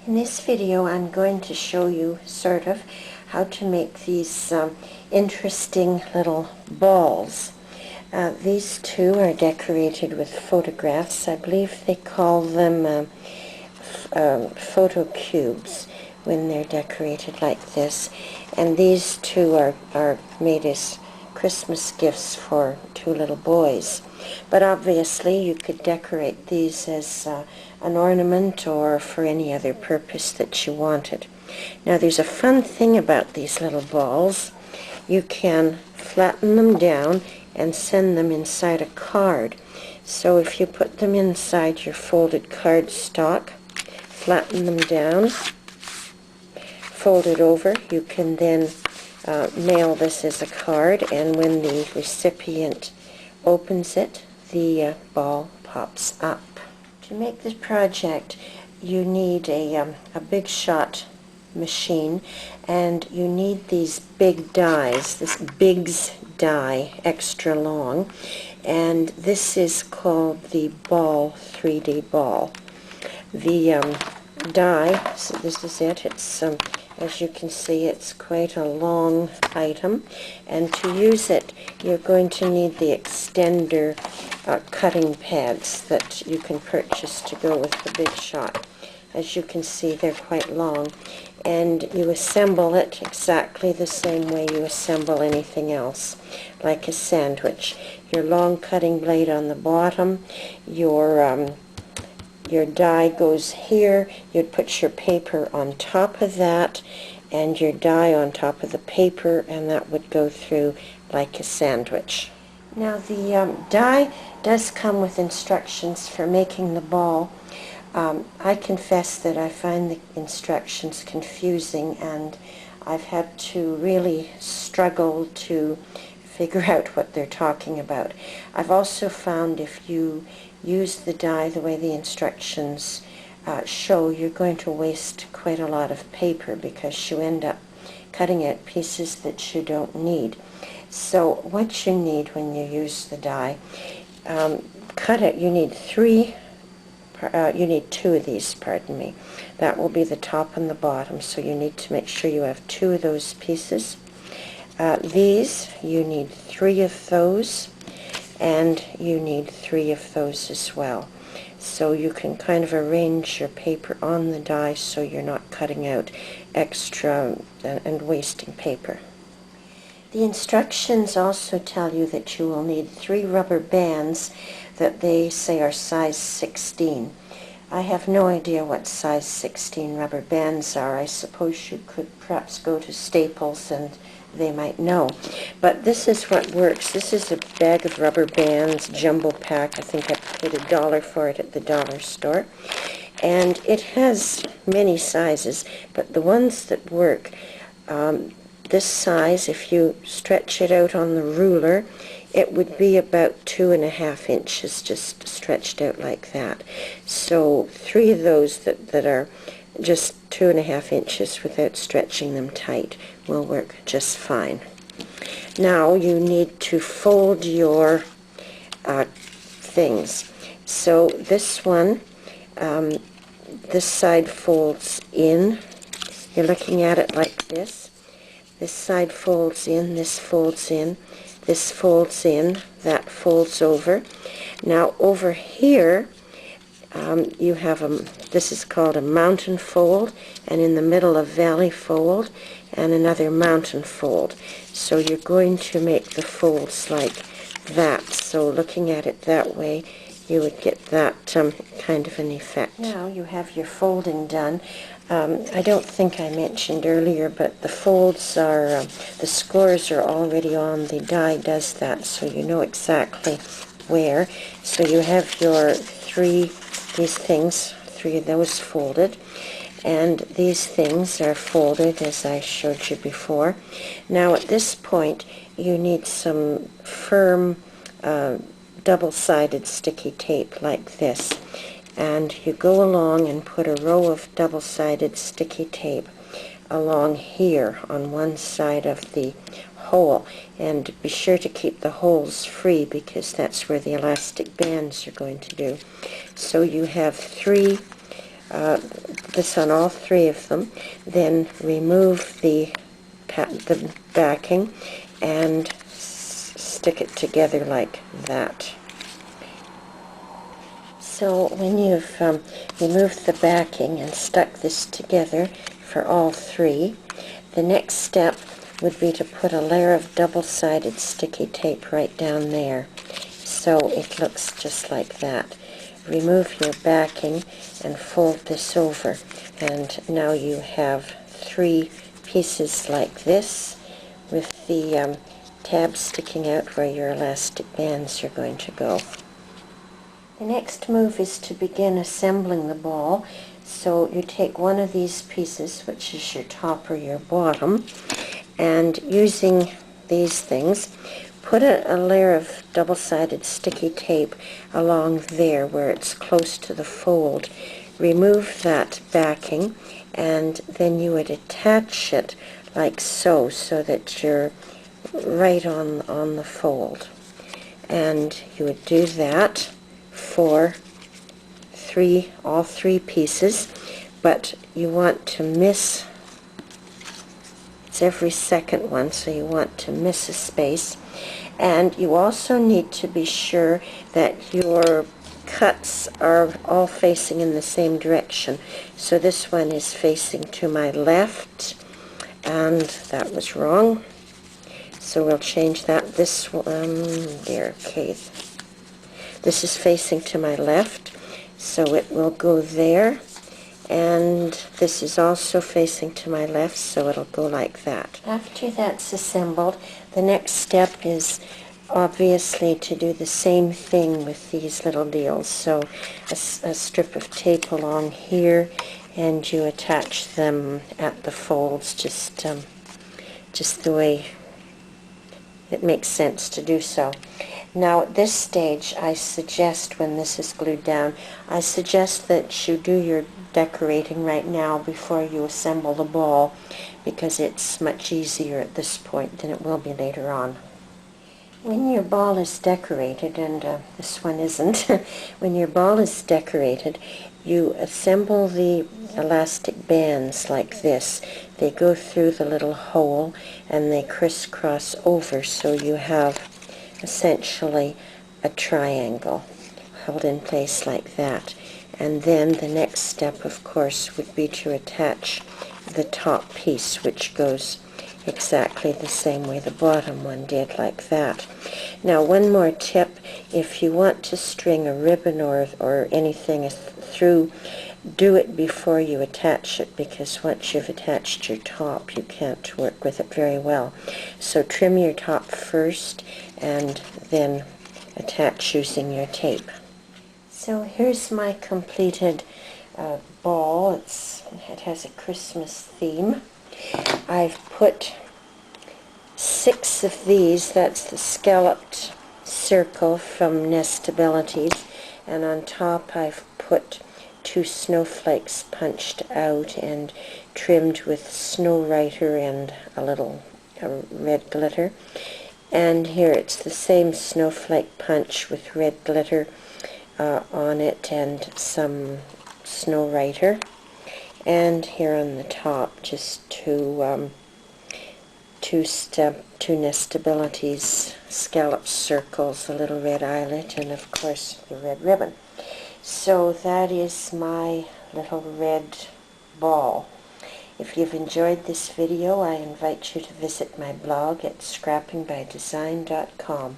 In this video I'm going to show you sort of how to make these interesting little balls. These two are decorated with photographs. I believe they call them photo cubes when they're decorated like this. And these two are made as Christmas gifts for two little boys. But obviously you could decorate these as an ornament or for any other purpose that you wanted. Now there's a fun thing about these little balls. You can flatten them down and send them inside a card. So if you put them inside your folded cardstock, flatten them down, fold it over, you can then mail this as a card, and when the recipient opens it, the ball pops up. To make this project, you need a Big Shot machine, and you need these big dies, this Bigz die, extra long, and this is called the ball 3D ball. The die, so this is it, it's as you can see, it's quite a long item, and to use it you're going to need the extender cutting pads that you can purchase to go with the Big Shot. As you can see, they're quite long, and you assemble it exactly the same way you assemble anything else, like a sandwich. Your long cutting blade on the bottom, your die goes here, you'd put your paper on top of that, and your die on top of the paper, and that would go through like a sandwich. Now the die does come with instructions for making the ball. I confess that I find the instructions confusing, and I've had to really struggle to figure out what they're talking about. I've also found if you use the die the way the instructions show, you're going to waste quite a lot of paper because you end up cutting out pieces that you don't need. So what you need when you use the die, cut it, you need two of these, pardon me. That will be the top and the bottom, so you need to make sure you have two of those pieces. These, you need three of those, and you need three of those as well. So you can kind of arrange your paper on the die so you're not cutting out extra and wasting paper. The instructions also tell you that you will need 3 rubber bands that they say are size 16. I have no idea what size 16 rubber bands are. I suppose you could perhaps go to Staples and they might know. But this is what works. This is a bag of rubber bands, jumbo pack. I think I paid $1 for it at the dollar store. And it has many sizes, but the ones that work, this size, if you stretch it out on the ruler, it would be about 2.5 inches, just stretched out like that. So 3 of those that are just 2.5 inches without stretching them tight will work just fine. Now you need to fold your things. So this one, this side folds in. You're looking at it like this. This side folds in, this folds in, this folds in, that folds over. Now over here you have this is called a mountain fold, and in the middle a valley fold, and another mountain fold. So you're going to make the folds like that. So looking at it that way, you would get that kind of an effect. Now you have your folding done. I don't think I mentioned earlier, but the folds are, the scores are already on. The die does that, so you know exactly where. So you have your these things, 3 of those folded, and these things are folded as I showed you before. Now at this point you need some firm double-sided sticky tape like this, and you go along and put a row of double-sided sticky tape along here on one side of the hole, and be sure to keep the holes free because that's where the elastic bands are going to do. So you have 3 this on all three of them, then remove the backing and stick it together like that. So when you've removed the backing and stuck this together for all three, the next step would be to put a layer of double-sided sticky tape right down there, so it looks just like that. Remove your backing and fold this over, and now you have three pieces like this with the tabs sticking out where your elastic bands are going to go. The next move is to begin assembling the ball. So you take one of these pieces, which is your top or your bottom, and using these things, put a layer of double-sided sticky tape along there where it's close to the fold. Remove that backing, and then you would attach it like so, so that you're right on the fold. And you would do that for all three pieces, but you want to miss, it's every second one, so you want to miss a space. And you also need to be sure that your cuts are all facing in the same direction. So this one is facing to my left, and that was wrong. So we'll change that. This one, there, okay. This is facing to my left, so it will go there. And this is also facing to my left, so it'll go like that. After that's assembled, the next step is obviously to do the same thing with these little deals. So a strip of tape along here, and you attach them at the folds, just the way it makes sense to do so. Now at this stage, I suggest, when this is glued down, I suggest that you do your decorating right now before you assemble the ball, because it's much easier at this point than it will be later on. When your ball is decorated, and this one isn't, when your ball is decorated, you assemble the elastic bands like this. They go through the little hole and they crisscross over, so you have essentially a triangle held in place like that. And then the next step, of course, would be to attach the top piece, which goes exactly the same way the bottom one did, like that. Now, one more tip: if you want to string a ribbon or anything through, do it before you attach it, because once you've attached your top, you can't work with it very well. So trim your top first and then attach using your tape. So here's my completed ball. It has a Christmas theme. I've put 6 of these. That's the scalloped circle from Nestabilities, and on top I've put 2 snowflakes punched out and trimmed with Snow Writer and a little red glitter. And here it's the same snowflake punch with red glitter on it and some Snow Writer. And here on the top, just two Nestabilities scallop circles, a little red eyelet, and of course the red ribbon. So that is my little red ball. If you've enjoyed this video, I invite you to visit my blog at scrappingbydesign.com.